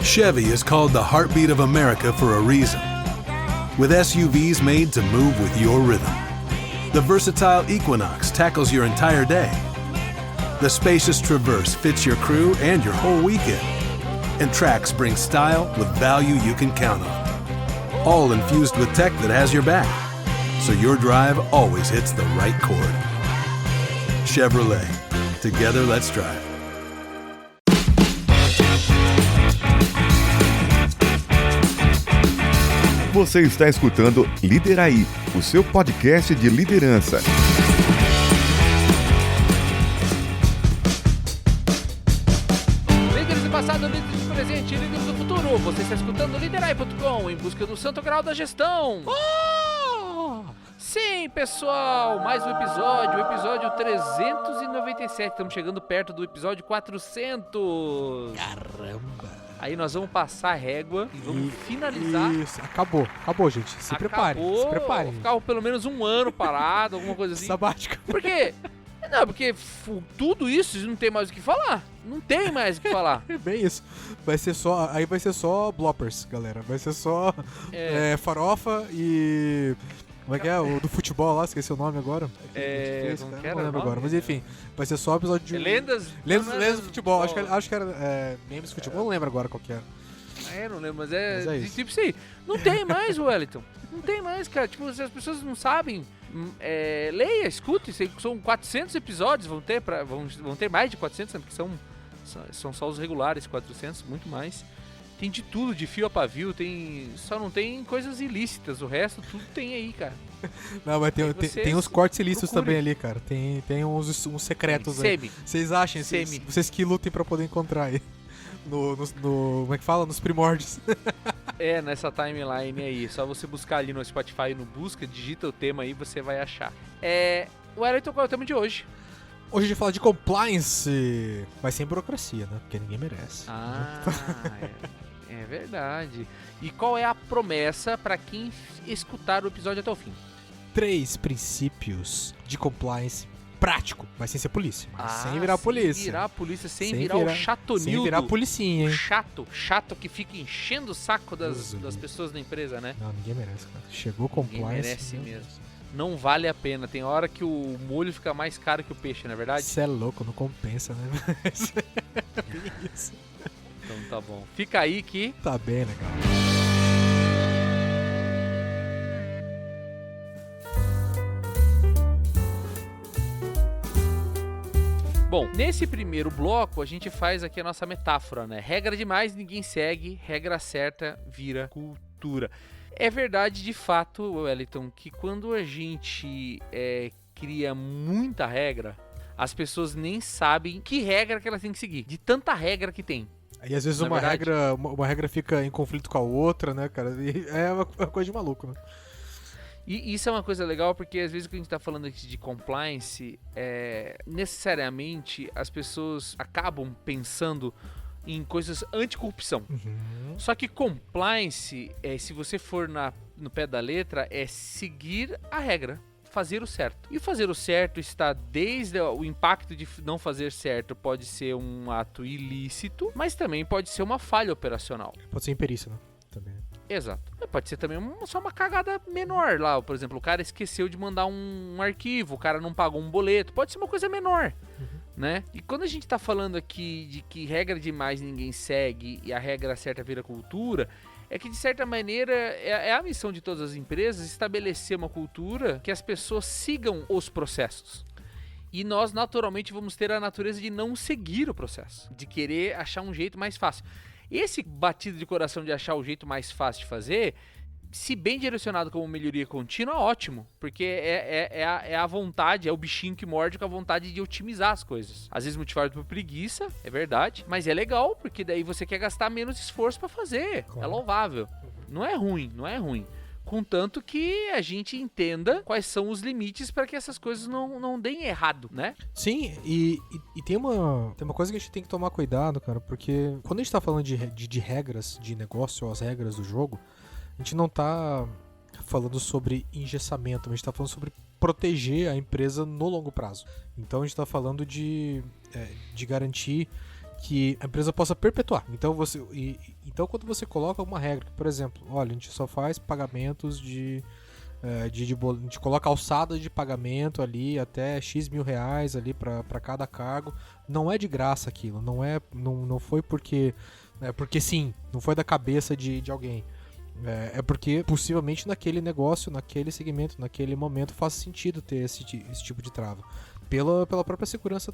Chevy is called the heartbeat of America for a reason. With SUVs made to move with your rhythm. The versatile Equinox tackles your entire day. The spacious Traverse fits your crew and your whole weekend. And Trax brings style with value you can count on. All infused with tech that has your back, so your drive always hits the right chord. Chevrolet. Together, let's drive. Você está escutando Lideraí, o seu podcast de liderança. Líderes do passado, líderes do presente, líderes do futuro. Você está escutando Lideraí.com em busca do santo grau da gestão. Sim, pessoal, mais um episódio, o episódio 397. Estamos chegando perto do episódio 400. Caramba! Aí nós vamos passar a régua e vamos finalizar. Isso, acabou, gente. Se preparem. Ficar pelo menos um ano parado, alguma coisa assim. Sabática. Por quê? Não, porque tudo isso não tem mais o que falar. Não tem mais o que falar. É bem isso. Vai ser só bloppers, galera. Vai ser só farofa e... Como é que é? O do futebol lá, esqueci o nome agora. Não lembro agora, mas enfim. Vai ser só episódio de... Lendas do futebol. Acho que era memes do futebol, não lembro agora qual que era. Não lembro, mas é isso. Tipo isso aí. Não tem mais, Wellington. Não tem mais, cara. Tipo, se as pessoas não sabem, leia, escute. São 400 episódios, vão ter mais de 400, porque são só os regulares, 400, muito mais. Tem de tudo, de fio a pavio, só não tem coisas ilícitas, o resto tudo tem aí, cara. Não, mas tem uns cortes ilícitos também ali, cara. Tem uns secretos aí. Vocês acham? Vocês que lutem pra poder encontrar aí. No como é que fala? Nos primórdios. Nessa timeline aí. Só você buscar ali no Spotify, no busca, digita o tema aí, você vai achar. Wellington, qual é o tema de hoje? Hoje a gente vai falar de compliance, mas sem burocracia, né? Porque ninguém merece. É verdade. E qual é a promessa para quem escutar o episódio até o fim? 3 princípios de compliance prático, mas sem ser polícia. Mas sem virar polícia. Sem virar polícia, sem virar o chatonildo. Sem virar policinha, hein? Chato que fica enchendo o saco das pessoas da empresa, né? Não, ninguém merece, cara. Chegou compliance. Ninguém merece mesmo. Não vale a pena. Tem hora que o molho fica mais caro que o peixe, não é verdade? Você é louco, não compensa, né? Isso. Então tá bom. Fica aí que... Tá bem, né, cara? Bom, nesse primeiro bloco a gente faz aqui a nossa metáfora, né? Regra demais ninguém segue, regra certa vira cultura. É verdade, de fato, Wellington, que quando a gente cria muita regra, as pessoas nem sabem que regra que elas têm que seguir, de tanta regra que tem. E às vezes uma regra fica em conflito com a outra, né, cara? E é uma coisa de maluco, né? E isso é uma coisa legal porque às vezes quando a gente tá falando aqui de compliance, necessariamente as pessoas acabam pensando em coisas anticorrupção. Uhum. Só que compliance, se você for no pé da letra, é seguir a regra, fazer o certo. E fazer o certo está desde o impacto de não fazer certo, pode ser um ato ilícito, mas também pode ser uma falha operacional. Pode ser imperícia, né? Também. Exato. Pode ser também só uma cagada menor lá. Por exemplo, o cara esqueceu de mandar um arquivo, o cara não pagou um boleto. Pode ser uma coisa menor, né? E quando a gente tá falando aqui de que regra demais ninguém segue e a regra certa vira cultura, é que de certa maneira é a missão de todas as empresas estabelecer uma cultura que as pessoas sigam os processos. E nós naturalmente vamos ter a natureza de não seguir o processo, de querer achar um jeito mais fácil. Esse batido de coração de achar o jeito mais fácil de fazer, se bem direcionado como melhoria contínua, ótimo. Porque é a vontade, é o bichinho que morde com a vontade de otimizar as coisas. Às vezes motivado por preguiça, é verdade. Mas é legal, porque daí você quer gastar menos esforço pra fazer. Claro. É louvável. Não é ruim. Contanto que a gente entenda quais são os limites para que essas coisas não deem errado, né? Sim, e tem uma coisa que a gente tem que tomar cuidado, cara, porque quando a gente tá falando de regras de negócio, ou as regras do jogo, a gente não tá falando sobre engessamento, mas a gente tá falando sobre proteger a empresa no longo prazo. Então a gente tá falando de garantir que a empresa possa perpetuar. Então, então quando você coloca uma regra, por exemplo, olha, a gente só faz pagamentos de coloca alçada de pagamento ali até X mil reais ali para cada cargo. Não é de graça aquilo, não foi porque sim, não foi da cabeça de alguém. É porque possivelmente naquele negócio, naquele segmento, naquele momento faz sentido ter esse tipo de trava. Pela própria segurança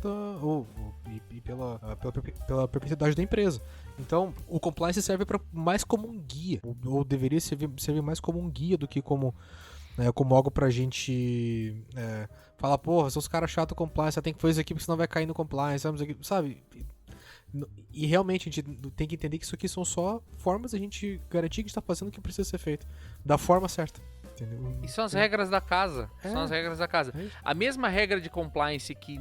e pela perpetuidade da empresa. Então, o compliance serve mais como um guia, ou deveria servir mais como um guia do que como algo pra gente falar, porra, são os caras chatos compliance, você tem que fazer isso aqui porque senão vai cair no compliance, sabe? E realmente a gente tem que entender que isso aqui são só formas de a gente garantir que a gente tá fazendo o que precisa ser feito, da forma certa. Entendeu? E são as regras da casa. São as É. regras da casa. É. A mesma regra de compliance que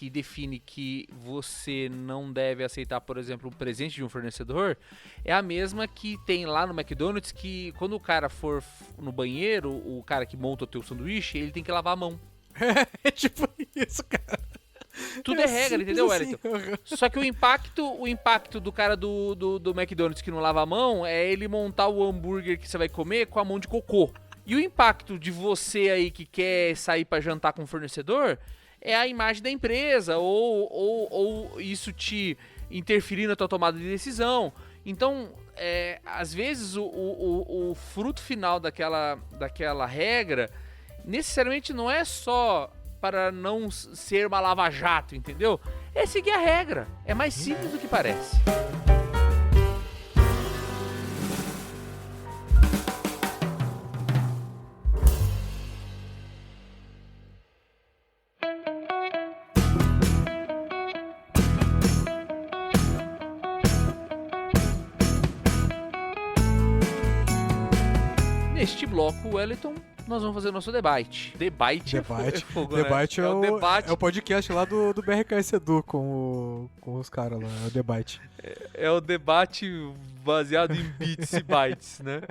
define que você não deve aceitar, por exemplo, um presente de um fornecedor, é a mesma que tem lá no McDonald's, que quando o cara for no banheiro, o cara que monta o teu sanduíche, ele tem que lavar a mão. É tipo isso, cara. Tudo é regra, simples entendeu, assim. Wellington? Só que o impacto do cara do McDonald's que não lava a mão é ele montar o hambúrguer que você vai comer com a mão de cocô. E o impacto de você aí que quer sair pra jantar com o fornecedor é a imagem da empresa, ou isso te interferir na tua tomada de decisão. Então, às vezes o fruto final daquela regra necessariamente não é só para não ser uma lava-jato, entendeu? É seguir a regra. É mais simples do que parece. Neste bloco, Wellington, nós vamos fazer o nosso debate. Debate fogo, né? Debate É o debate. é o podcast lá do BRKS Edu com os caras lá, é o debate. É o debate baseado em bits e bytes, né?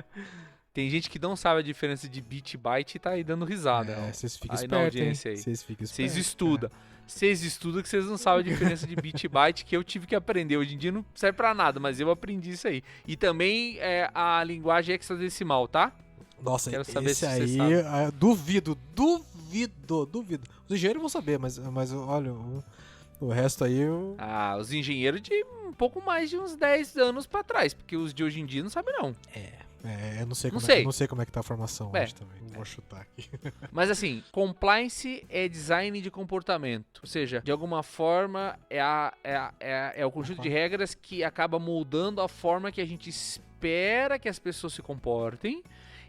Tem gente que não sabe a diferença de bit e byte e tá aí dando risada. ó. Vocês ficam Aí na espertos, hein? audiência aí. Vocês ficam Vocês espertos. estudam. Vocês estudam que vocês não sabem a diferença de bit e byte, que eu tive que aprender. Hoje em dia não serve pra nada, mas eu aprendi isso aí. E também a linguagem hexadecimal, tá? Nossa, Quero saber esse se você aí, sabe. duvido. Os engenheiros vão saber, mas olha, o resto aí eu... Ah, os engenheiros de um pouco mais de uns 10 anos pra trás, porque os de hoje em dia não sabem não. eu não sei Não como sei. não sei como é que tá a formação É. hoje também. Não vou chutar aqui. Mas assim, compliance é design de comportamento. Ou seja, de alguma forma é o conjunto de regras que acaba moldando a forma que a gente espera que as pessoas se comportem.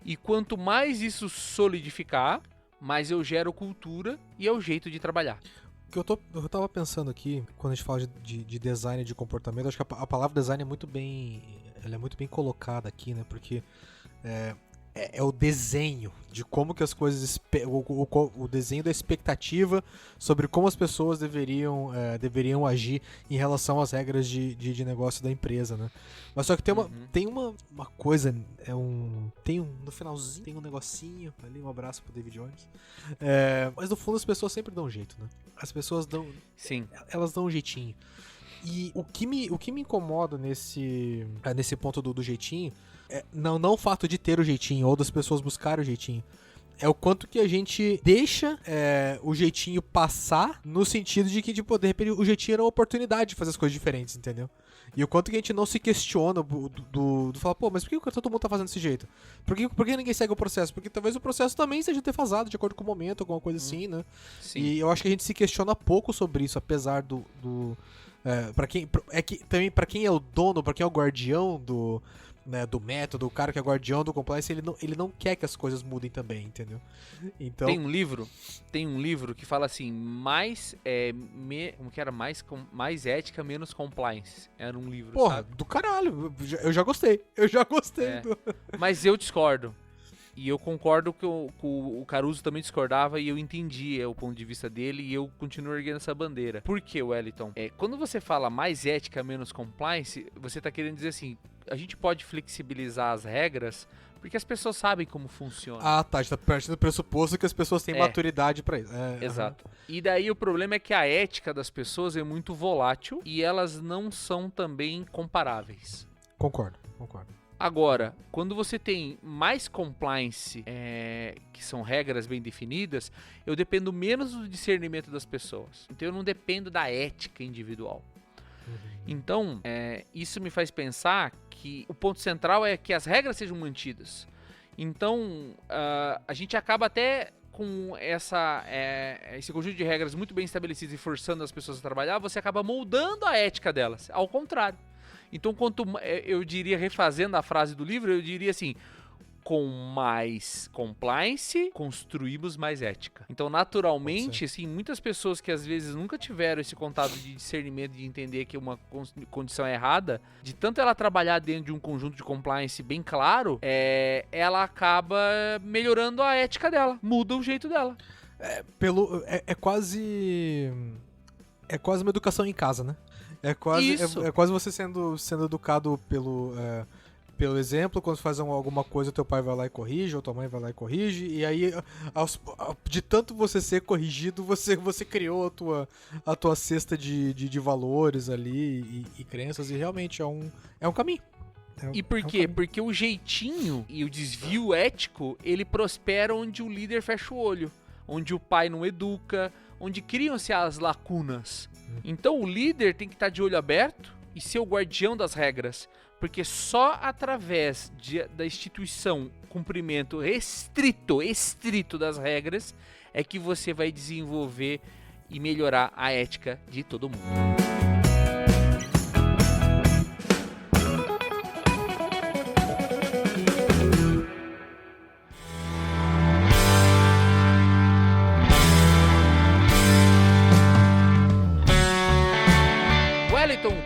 E quanto mais isso solidificar, mais eu gero cultura e é o jeito de trabalhar. O que eu tava pensando aqui, quando a gente fala de design de comportamento, acho que a palavra design é muito bem colocada aqui, né? Porque é o desenho de como que as coisas... O desenho da expectativa sobre como as pessoas deveriam agir em relação às regras de negócio da empresa, né? Mas só que tem uma coisa... No finalzinho tem um negocinho ali, um abraço pro David Jones. Mas no fundo as pessoas sempre dão um jeito, né? As pessoas Sim. elas dão um jeitinho. E o que me incomoda nesse ponto do jeitinho é não o fato de ter o jeitinho ou das pessoas buscarem o jeitinho. É o quanto que a gente deixa o jeitinho passar, no sentido de que, tipo, de repente o jeitinho era uma oportunidade de fazer as coisas diferentes, entendeu? E o quanto que a gente não se questiona do falar, pô, mas por que todo mundo tá fazendo desse jeito? Por que ninguém segue o processo? Porque talvez o processo também seja defasado de acordo com o momento, alguma coisa assim, né? Sim. E eu acho que a gente se questiona pouco sobre isso, apesar para quem é o dono, para quem é o guardião do método, o cara que é guardião do compliance, ele não quer que as coisas mudem também, entendeu? Então, Tem um livro que fala assim, como que era? Mais ética, menos compliance. Era um livro, porra, sabe? do caralho, eu já gostei. É. Mas eu discordo. E eu concordo que o Caruso também discordava e eu entendi o ponto de vista dele e eu continuo erguendo essa bandeira. Por que, Wellington? Quando você fala mais ética, menos compliance, você tá querendo dizer assim, a gente pode flexibilizar as regras porque as pessoas sabem como funciona. Ah, tá. A gente tá partindo do pressuposto que as pessoas têm maturidade pra isso. Exato. E daí o problema é que a ética das pessoas é muito volátil e elas não são também comparáveis. Concordo. Agora, quando você tem mais compliance, que são regras bem definidas, eu dependo menos do discernimento das pessoas. Então eu não dependo da ética individual. Então, isso me faz pensar que o ponto central é que as regras sejam mantidas. Então, a gente acaba até com esse conjunto de regras muito bem estabelecidas e forçando as pessoas a trabalhar, você acaba moldando a ética delas, ao contrário. Então, eu diria, refazendo a frase do livro, eu diria assim: com mais compliance, construímos mais ética. Então, naturalmente, assim, muitas pessoas que às vezes nunca tiveram esse contato de discernimento, de entender que uma condição é errada, de tanto ela trabalhar dentro de um conjunto de compliance bem claro, ela acaba melhorando a ética dela, muda o jeito dela. É quase uma educação em casa, né? É quase você sendo educado pelo exemplo. Quando você faz alguma coisa, teu pai vai lá e corrige, ou tua mãe vai lá e corrige, e aí, de tanto você ser corrigido, você criou a tua cesta de valores ali e crenças, e realmente é um caminho. E por quê? Porque o jeitinho e o desvio ético, ele prospera onde o líder fecha o olho, onde o pai não educa, onde criam-se as lacunas. Então o líder tem que estar de olho aberto e ser o guardião das regras, porque só através da instituição, cumprimento estrito das regras, é que você vai desenvolver e melhorar a ética de todo mundo.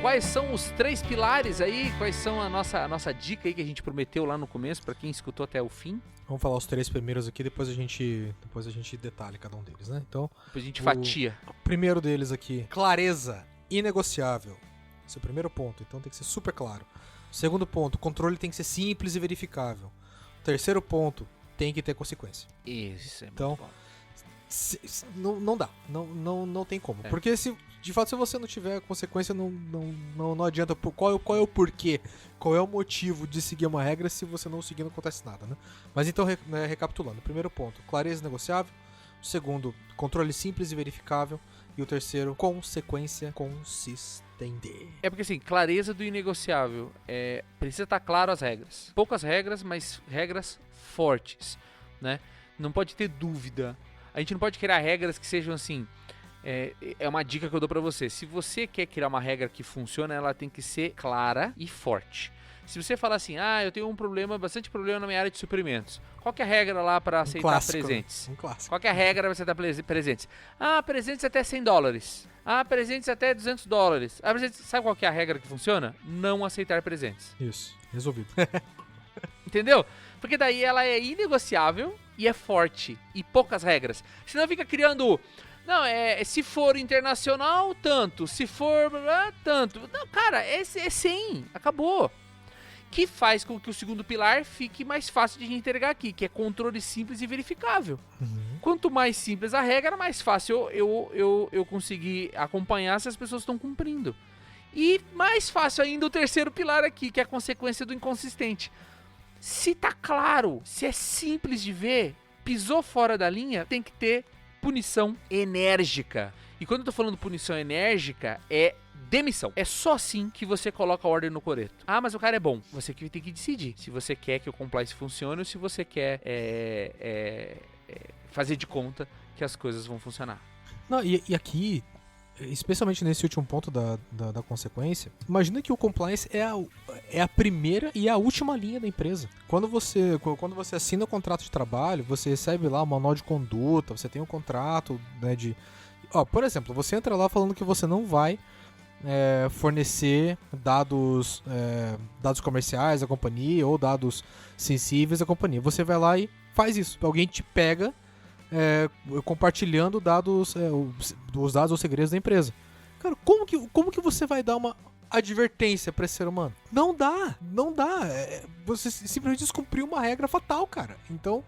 Quais são os 3 pilares aí? Quais são a nossa dica aí que a gente prometeu lá no começo, pra quem escutou até o fim? Vamos falar os 3 primeiros aqui, depois a gente detalha cada um deles, né? Então, depois a gente fatia. O primeiro deles aqui, clareza, inegociável. Esse é o primeiro ponto, então tem que ser super claro. O segundo ponto, controle tem que ser simples e verificável. O terceiro ponto, tem que ter consequência. Isso é então, muito bom. Não dá, não tem como. Porque de fato, se você não tiver consequência, não adianta. Qual é o porquê? Qual é o motivo de seguir uma regra? Se você não seguir, não acontece nada, né? Mas então, recapitulando. Primeiro ponto, clareza negociável. O segundo, controle simples e verificável. E o terceiro, consequência consistente. É porque assim, clareza do inegociável. Precisa estar claro as regras. Poucas regras, mas regras fortes, né? Não pode ter dúvida. A gente não pode criar regras que sejam assim... É uma dica que eu dou pra você. Se você quer criar uma regra que funciona, ela tem que ser clara e forte. Se você falar assim, eu tenho bastante problema na minha área de suprimentos. Qual que é a regra lá para aceitar presentes? Um clássico. Qual que é a regra para aceitar presentes? Presentes até $100. Presentes até $200. Sabe qual que é a regra que funciona? Não aceitar presentes. Isso, resolvido. Entendeu? Porque daí ela é inegociável e é forte. E poucas regras. Senão fica criando... Não, se for internacional, tanto. Se for, tanto. Não, cara, é 100. Acabou. Que faz com que o segundo pilar fique mais fácil de entregar aqui, que é controle simples e verificável. Quanto mais simples a regra, mais fácil eu conseguir acompanhar se as pessoas estão cumprindo. E mais fácil ainda o terceiro pilar aqui, que é a consequência do inconsistente. Se tá claro, se é simples de ver, pisou fora da linha, tem que ter punição enérgica. E quando eu tô falando punição enérgica, é demissão. É só assim que você coloca a ordem no coreto. Mas o cara é bom. Você que tem que decidir se você quer que o compliance funcione ou se você quer fazer de conta que as coisas vão funcionar. Não, e aqui, especialmente nesse último ponto da consequência, imagina que o compliance é a primeira e a última linha da empresa. Quando você assina o contrato de trabalho, você recebe lá um manual de conduta, você tem um contrato, né, por exemplo, você entra lá falando que você não vai fornecer dados comerciais da companhia ou dados sensíveis da companhia. Você vai lá e faz isso. Alguém te pega compartilhando os dados ou segredos da empresa. Cara, como que você vai dar advertência pra esse ser humano? Não dá. Você simplesmente descumpriu uma regra fatal, cara. Então,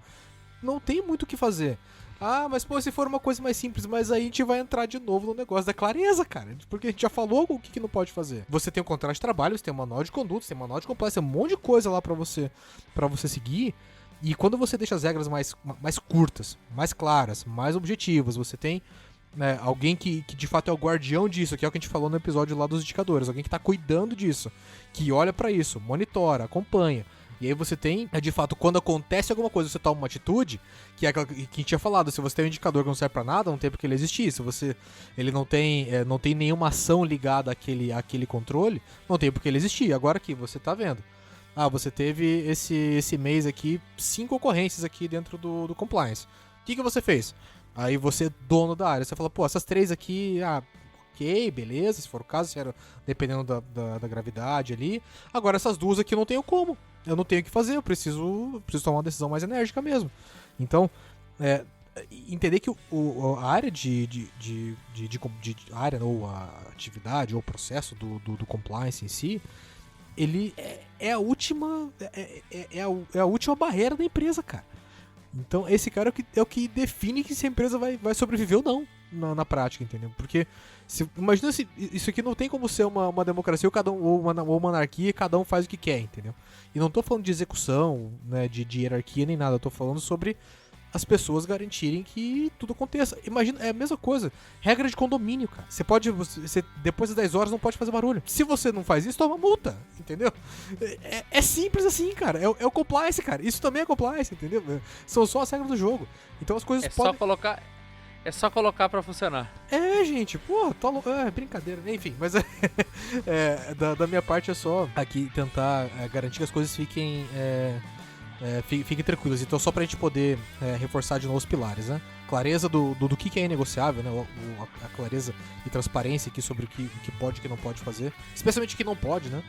não tem muito o que fazer. Ah, mas pô, se for uma coisa mais simples, mas aí a gente vai entrar de novo no negócio da clareza, cara. Porque a gente já falou o que não pode fazer. Você tem um contrato de trabalho, você tem um manual de conduta, você tem um manual de compliance, tem um monte de coisa lá pra você seguir. E quando você deixa as regras mais curtas, mais claras, mais objetivas, você tem alguém que de fato é o guardião disso, que é o que a gente falou no episódio lá dos indicadores, alguém que tá cuidando disso, que olha pra isso, monitora, acompanha. E aí você tem, de fato, quando acontece alguma coisa, você toma uma atitude, que é aquela que a gente tinha falado, se você tem um indicador que não serve pra nada, não tem porque ele existir. Se ele não tem nenhuma ação ligada àquele controle, não tem porque ele existir. Agora aqui, você tá vendo. Ah, você teve esse mês aqui 5 ocorrências aqui dentro do compliance. O que você fez? Aí você, dono da área, você fala, pô, essas 3 aqui, ok, beleza, se for o caso, dependendo da gravidade ali. Agora essas 2 aqui eu não tenho como. Eu não tenho o que fazer, eu preciso tomar uma decisão mais enérgica mesmo. Então, entender que a área a área ou a atividade ou o processo do compliance em si, ele é a última barreira da empresa, cara. Então esse cara é o que define se a empresa vai sobreviver ou não na prática, entendeu? Porque imagina se isso aqui não tem como ser uma democracia ou uma anarquia e cada um faz o que quer, entendeu? E não tô falando de execução, né, de hierarquia nem nada, eu tô falando sobre as pessoas garantirem que tudo aconteça. Imagina, é a mesma coisa. Regra de condomínio, cara. Você depois das 10 horas não pode fazer barulho. Se você não faz isso, toma multa, entendeu? É simples assim, cara. É o compliance, cara. Isso também é compliance, entendeu? São só as regras do jogo. Então as coisas podem... É só colocar pra funcionar. Gente, pô, é brincadeira. Enfim, mas da minha parte é só aqui tentar garantir que as coisas fiquem tranquilas. Então, só pra gente poder reforçar de novo os pilares, né? Clareza do que é negociável, né? A clareza e transparência aqui sobre o que pode e o que não pode fazer. Especialmente o que não pode, né?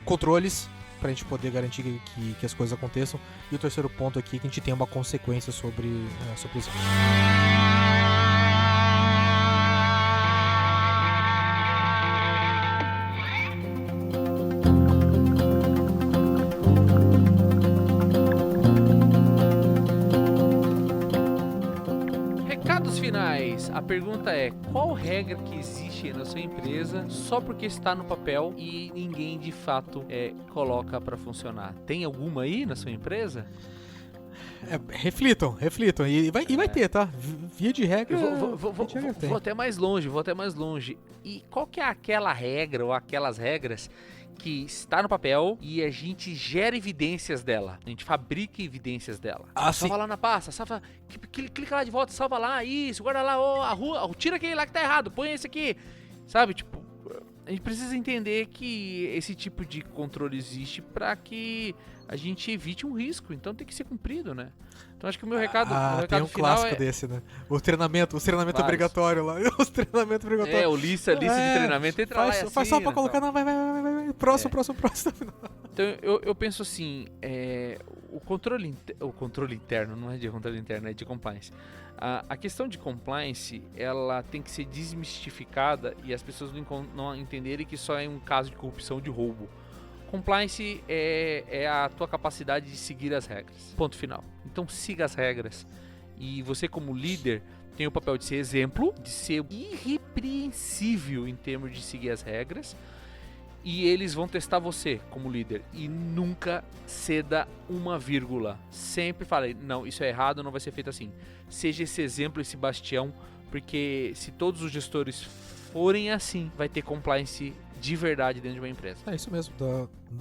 Controles, pra gente poder garantir que as coisas aconteçam. E o terceiro ponto aqui é que a gente tenha uma consequência sobre isso. A pergunta é, qual regra que existe na sua empresa só porque está no papel e ninguém de fato coloca para funcionar? Tem alguma aí na sua empresa? Reflitam. E vai ter, tá? Via de regra. Vou até mais longe. E qual que é aquela regra ou aquelas regras que está no papel e a gente gera evidências dela, a gente fabrica evidências dela. Salva lá na pasta, clica lá de volta, salva lá, isso, guarda lá, a rua, tira aquele lá que tá errado, põe esse aqui, sabe, tipo, a gente precisa entender que esse tipo de controle existe para que a gente evite um risco, então tem que ser cumprido, né? Então acho que o meu recado, tem um final clássico desse, né? O treinamento obrigatório lá. O treinamento obrigatório. Lista de treinamento, entra lá e assina, faz só pra colocar, não, vai. Próximo. Então eu penso assim, o controle interno, não é de controle interno, é de compliance. A questão de compliance, ela tem que ser desmistificada e as pessoas não entenderem que só é um caso de corrupção, de roubo. Compliance é a tua capacidade de seguir as regras. Ponto final. Então siga as regras. E você como líder tem o papel de ser exemplo, de ser irrepreensível em termos de seguir as regras. E eles vão testar você como líder. E nunca ceda uma vírgula. Sempre falei, não, isso é errado, não vai ser feito assim. Seja esse exemplo, esse bastião, porque se todos os gestores forem assim, vai ter compliance de verdade dentro de uma empresa. É isso mesmo.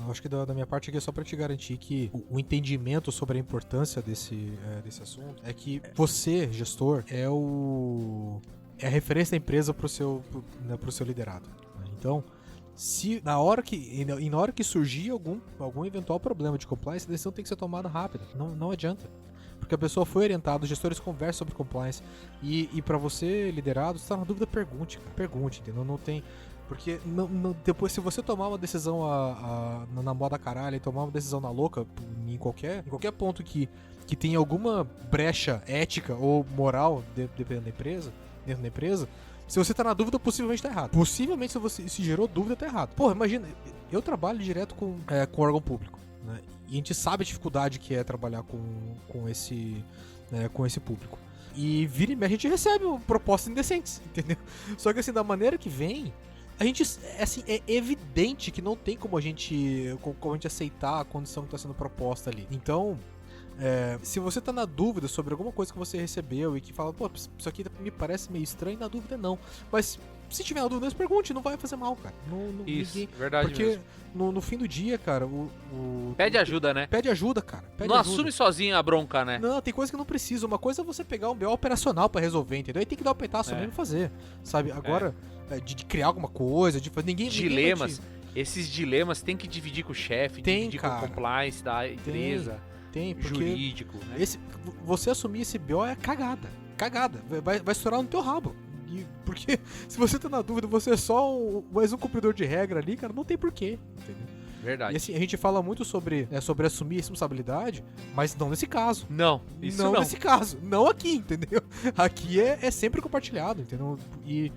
Acho que da minha parte aqui é só para te garantir que o entendimento sobre a importância desse assunto é que você, gestor, é a referência da empresa pro seu liderado. Então, se na hora que surgir algum eventual problema de compliance, a decisão tem que ser tomada rápida. Não adianta. Porque a pessoa foi orientada, os gestores conversam sobre compliance. E para você, liderado, se tá na dúvida, pergunte, entendeu? Não tem... Porque depois, se você tomar uma decisão na moda caralho e tomar uma decisão na louca, em qualquer ponto que tenha alguma brecha ética ou moral dentro da empresa, Se você tá na dúvida, possivelmente tá errado. Possivelmente, se gerou dúvida, tá errado. Porra, imagina, eu trabalho direto com órgão público, né? E a gente sabe a dificuldade que é trabalhar com esse público. E vira e meia a gente recebe propostas indecentes, entendeu? Só que assim, da maneira que vem, a gente, assim, é evidente que não tem como a gente aceitar a condição que está sendo proposta ali. Então, se você tá na dúvida sobre alguma coisa que você recebeu e que fala, pô, isso aqui me parece meio estranho, na dúvida não. Mas se tiver na dúvida, pergunte, não vai fazer mal, cara. Isso, ninguém, verdade porque mesmo. No fim do dia, cara, Pede ajuda, né? Pede ajuda, cara. Não assume sozinho a bronca, né? Não, tem coisa que não precisa. Uma coisa é você pegar um BO operacional pra resolver, entendeu? Aí tem que dar o petaço mesmo e fazer, sabe? Agora, de criar alguma coisa, de fazer... Dilemas. Esses dilemas tem que dividir com o chefe, dividir com o compliance da empresa. Tem, porque jurídico, né? Você assumir esse BO é cagada. Cagada. Vai estourar no teu rabo. Porque se você tá na dúvida, você é só mais um cumpridor de regra ali, cara, não tem porquê, entendeu? Verdade. E assim, a gente fala muito sobre assumir responsabilidade, mas não nesse caso. Não, isso não. Não nesse caso. Não aqui, entendeu? Aqui é sempre compartilhado, entendeu? E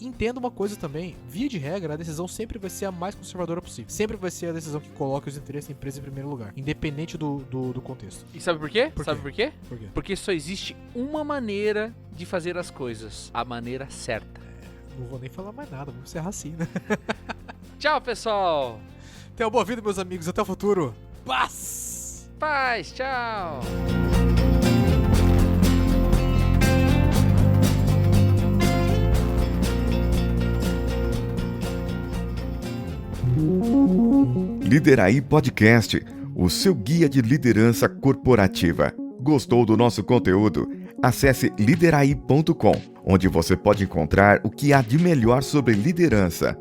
entenda uma coisa também, via de regra, a decisão sempre vai ser a mais conservadora possível. Sempre vai ser a decisão que coloca os interesses da empresa em primeiro lugar, independente do contexto. E sabe por quê? Por quê? Porque só existe uma maneira de fazer as coisas, a maneira certa. Não vou nem falar mais nada, vamos encerrar assim, né? Tchau, pessoal! Tenha uma boa vida, meus amigos, até o futuro. Paz! Paz, tchau! Lideraí Podcast, o seu guia de liderança corporativa. Gostou do nosso conteúdo? Acesse lideraí.com, onde você pode encontrar o que há de melhor sobre liderança.